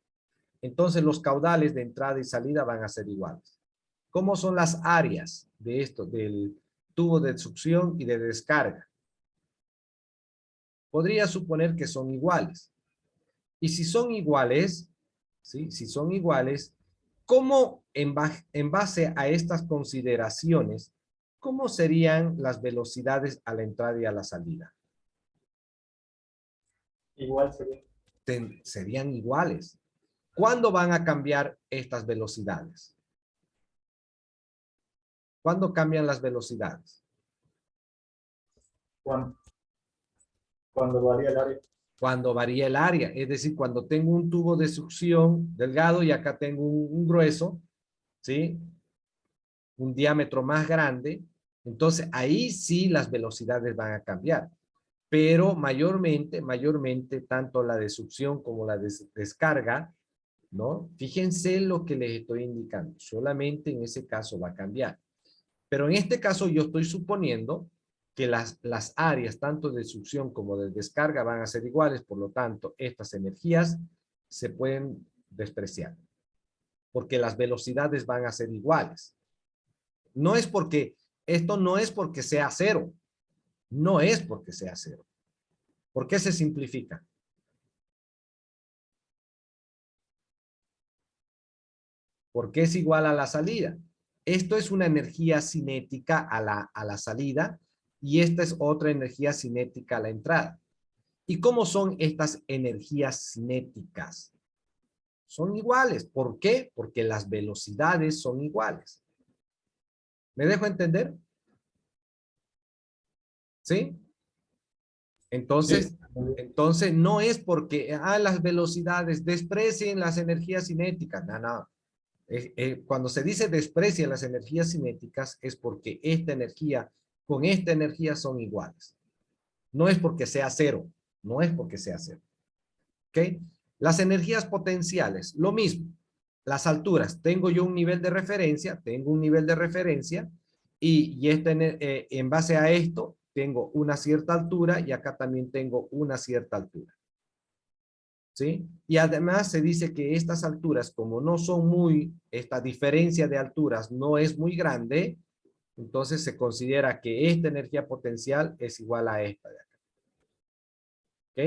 Entonces los caudales de entrada y salida van a ser iguales. ¿Cómo son las áreas de esto, del tubo de succión y de descarga? Podría suponer que son iguales. Y si son iguales, ¿sí? Si son iguales, ¿cómo en base a estas consideraciones, cómo serían las velocidades a la entrada y a la salida? Igual sería. Serían iguales. ¿Cuándo van a cambiar estas velocidades? ¿Cuándo cambian las velocidades? Cuando varía el área. Cuando varía el área, es decir, cuando tengo un tubo de succión delgado y acá tengo un grueso, ¿sí? Un diámetro más grande, entonces ahí sí las velocidades van a cambiar. Pero mayormente, tanto la de succión como la de descarga, ¿no? Fíjense lo que les estoy indicando, solamente en ese caso va a cambiar. Pero en este caso yo estoy suponiendo que las áreas tanto de succión como de descarga van a ser iguales, por lo tanto, estas energías se pueden despreciar, porque las velocidades van a ser iguales. Esto no es porque sea cero, no es porque sea cero. ¿Por qué se simplifica? Porque es igual a la salida. Esto es una energía cinética a la salida y esta es otra energía cinética a la entrada. ¿Y cómo son estas energías cinéticas? Son iguales. ¿Por qué? Porque las velocidades son iguales. ¿Me dejo entender? ¿Sí? Entonces, Sí. entonces no es porque las velocidades desprecien las energías cinéticas. No, no. Cuando se dice desprecia las energías cinéticas es porque esta energía con esta energía son iguales. No es porque sea cero. No es porque sea cero. ¿Ok? Las energías potenciales, lo mismo. Las alturas, tengo yo un nivel de referencia, y en base a esto tengo una cierta altura y acá también tengo una cierta altura. ¿Sí? Y además se dice que estas alturas, como no son esta diferencia de alturas no es muy grande, entonces se considera que esta energía potencial es igual a esta de acá. ¿Ok?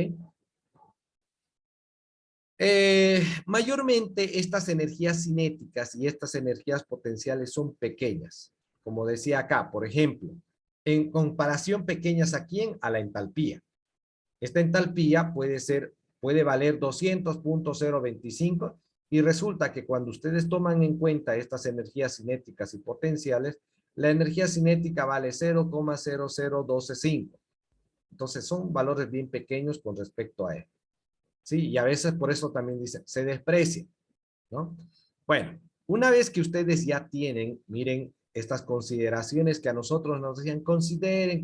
Mayormente estas energías cinéticas y estas energías potenciales son pequeñas. Como decía acá, por ejemplo, en comparación pequeñas a quién, a la entalpía. Esta entalpía puede valer 200.025 y resulta que cuando ustedes toman en cuenta estas energías cinéticas y potenciales, la energía cinética vale 0,00125. Entonces son valores bien pequeños con respecto a esto. Sí, y a veces por eso también dicen, se desprecia, ¿no? Bueno, una vez que ustedes ya tienen, miren, estas consideraciones que a nosotros nos decían, consideren,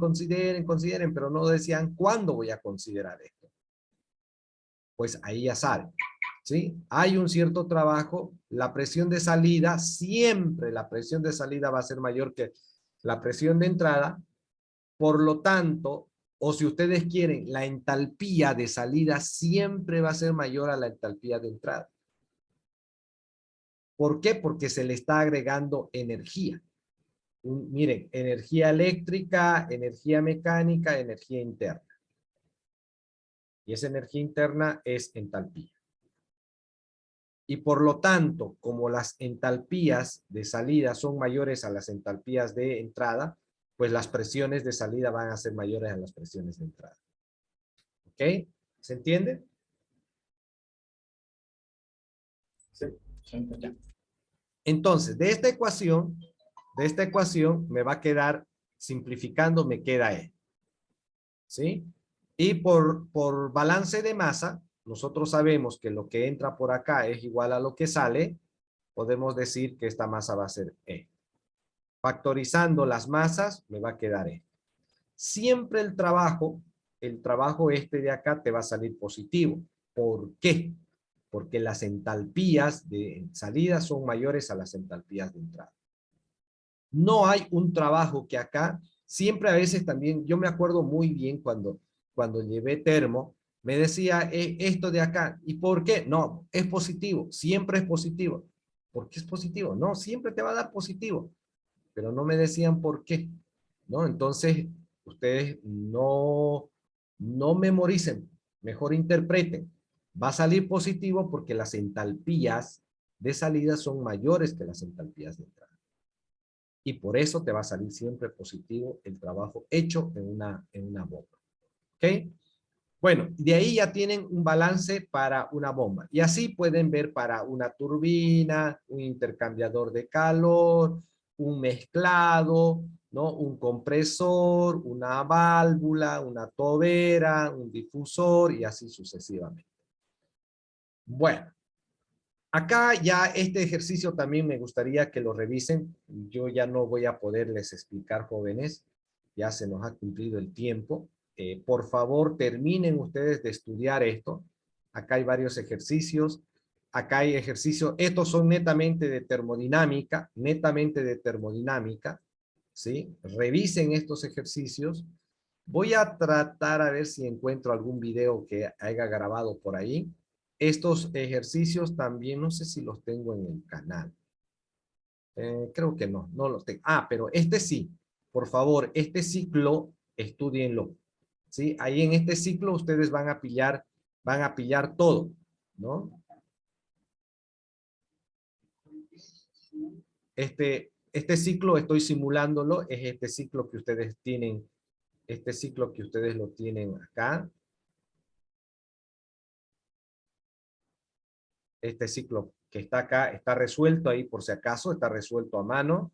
pero no decían cuándo voy a considerar esto. Pues ahí ya saben, ¿sí? Hay un cierto trabajo, la presión de salida, siempre la presión de salida va a ser mayor que la presión de entrada, por lo tanto, o si ustedes quieren, la entalpía de salida siempre va a ser mayor a la entalpía de entrada. ¿Por qué? Porque se le está agregando energía. Miren, energía eléctrica, energía mecánica, energía interna. Y esa energía interna es entalpía. Y por lo tanto, como las entalpías de salida son mayores a las entalpías de entrada, pues las presiones de salida van a ser mayores a las presiones de entrada. ¿Ok? ¿Se entiende? Sí, se entendió. Entonces, de esta ecuación me va a quedar, simplificando, me queda E. ¿Sí? Y por balance de masa, nosotros sabemos que lo que entra por acá es igual a lo que sale. Podemos decir que esta masa va a ser E. Factorizando las masas, me va a quedar E. Siempre el trabajo este de acá te va a salir positivo. ¿Por qué? Porque las entalpías de salida son mayores a las entalpías de entrada. No hay un trabajo que acá, siempre a veces también, yo me acuerdo muy bien cuando llevé termo, me decía esto de acá, ¿y por qué? No, es positivo, siempre es positivo. ¿Por qué es positivo? No, siempre te va a dar positivo, pero no me decían por qué, ¿no? Entonces, ustedes no memoricen, mejor interpreten. Va a salir positivo porque las entalpías de salida son mayores que las entalpías de entrada. Y por eso te va a salir siempre positivo el trabajo hecho en una bomba. ¿Ok? Bueno, de ahí ya tienen un balance para una bomba. Y así pueden ver para una turbina, un intercambiador de calor, un mezclado, ¿no? Un compresor, una válvula, una tobera, un difusor y así sucesivamente. Bueno. Acá ya este ejercicio también me gustaría que lo revisen. Yo ya no voy a poderles explicar, jóvenes. Ya se nos ha cumplido el tiempo. Por favor, terminen ustedes de estudiar esto. Acá hay varios ejercicios. Acá hay ejercicios. Estos son netamente de termodinámica. Netamente de termodinámica. ¿Sí? Revisen estos ejercicios. Voy a tratar a ver si encuentro algún video que haya grabado por ahí. Estos ejercicios también, no sé si los tengo en el canal. Creo que no los tengo. Ah, pero este sí. Por favor, este ciclo, estudienlo. ¿Sí? Ahí en este ciclo ustedes van a pillar todo, ¿no? Este ciclo estoy simulándolo, es este ciclo que ustedes tienen, este ciclo que ustedes lo tienen acá. Este ciclo que está acá está resuelto ahí por si acaso, está resuelto a mano,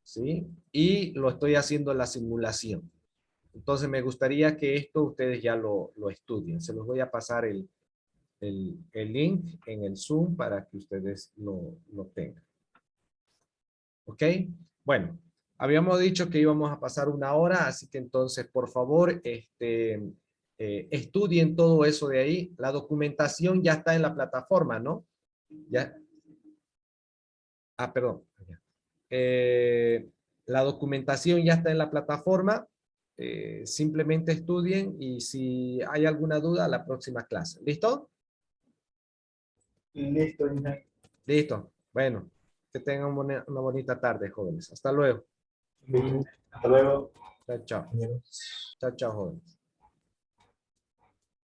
¿sí? Y lo estoy haciendo en la simulación. Entonces me gustaría que esto ustedes ya lo estudien. Se los voy a pasar el link en el Zoom para que ustedes lo tengan. ¿Ok? Bueno, habíamos dicho que íbamos a pasar una hora, así que entonces, por favor, estudien todo eso de ahí. La documentación ya está en la plataforma, ¿no? Ya. Ah, perdón. La documentación ya está en la plataforma. Simplemente estudien y si hay alguna duda, la próxima clase. ¿Listo? Listo, Inge. Listo. Bueno, que tengan una bonita tarde, jóvenes. Hasta luego. Listo. Hasta luego. Chao, chao. Chao, chao, jóvenes.